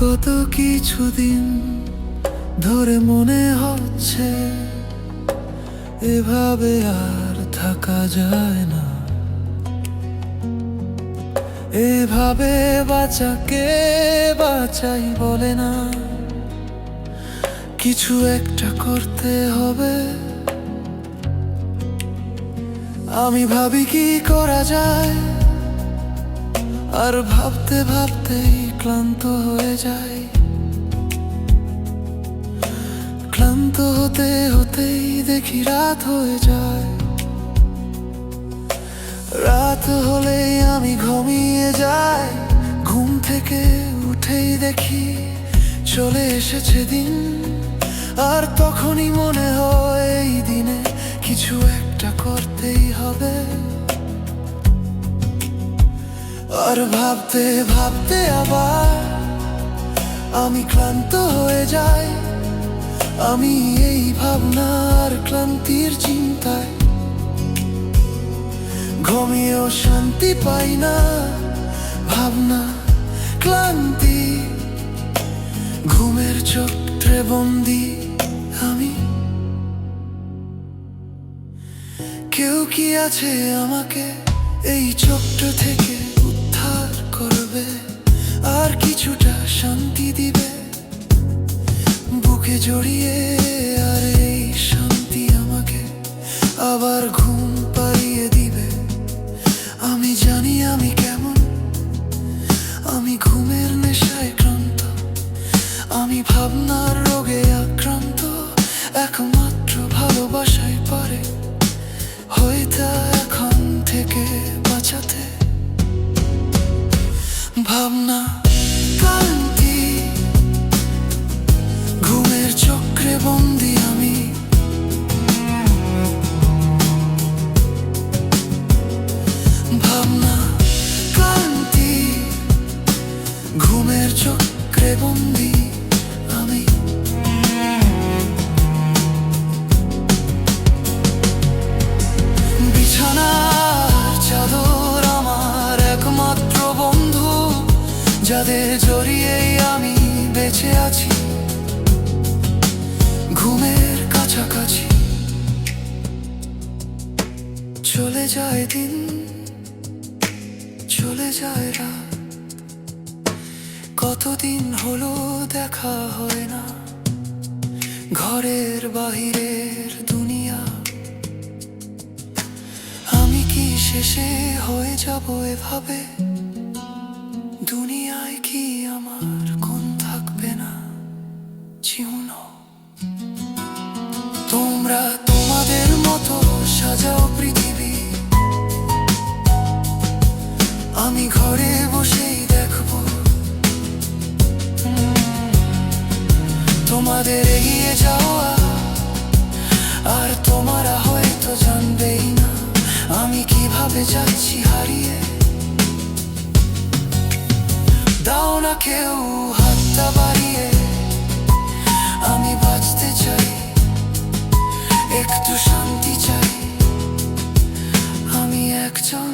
গত কিছুদিন ধরে মনে হচ্ছে এভাবে আর থাকা যায় না। এভাবে বাঁচাকে বাঁচাই বলে না, কিছু একটা করতে হবে। আমি ভাবি কি করা যায়, আর ভাবতে ভাবতেই ক্লান্ত হয়ে যাই। ক্লান্ত হতে হতেই দেখি রাত হয়ে যায়। রাত হলেই আমি ঘুমিয়ে যাই। ঘুম থেকে উঠেই দেখি চলে এসেছে দিন। আর তখনই মনে হয় এই দিনে কিছু একটা করতেই হবে। আর ভাবতে ভাবতে আবার আমি ক্লান্ত হয়ে যাই। আমি এই ভাবনার ক্লান্তির চিন্তায় ঘুমিয়েও শান্তি পাই না। ভাবনা, ক্লান্তি, ঘুমের চক্রে বন্দি আমি। কেউ কি আছে আমাকে এই চক্র থেকে উদ্ধার করবে, আর কিছুটা শান্তি দিবে বুকে জড়িয়ে? আর এই শান্তি আমাকে আবার ঘুম পাড়িয়ে দিবে। আমি জানি আমি কেমন, আমি ঘুমের নেশায় ক্লান্ত, আমি ভাবনার রোগে আক্রান্ত। একমাত্র ভালোবাসাই পারে হয়তো এখন থেকে বাঁচাতে। ভাবনা, ক্লান্তি, ঘুমের চক্রে বন্দি আমি। ভাবনা, ক্লান্তি, ঘুমের চক্রে বন্দি আমি। বিছানার চাদর আমার একমাত্র বন্ধু, যাদের জড়িয়েই আমি বেঁচে আছি ঘুমের কাছাকাছি। চলে যায় দিন, চলে যায় রাত, কতদিন হলো দেখা হয় না। ঘরের বাহিরের দুনিয়া, আমি কি শেষে হয়ে যাব এভাবে? দুনিয়ায় কি আমার কোন থাকবে না চিহ্ন? তোমরা তোমাদের মতো সাজাও পৃথিবী, আমি ঘরে বসেই দেখবো তোমাদের এগিয়ে যাওয়া। আর তোমরা হয়তো জানবেই না আমি কিভাবে যাচ্ছি হারিয়ে। দাও না কেউ হাতটা বাড়িয়ে, আমি বাঁচতে চাই, একটু শান্তি চাই। আমি একজন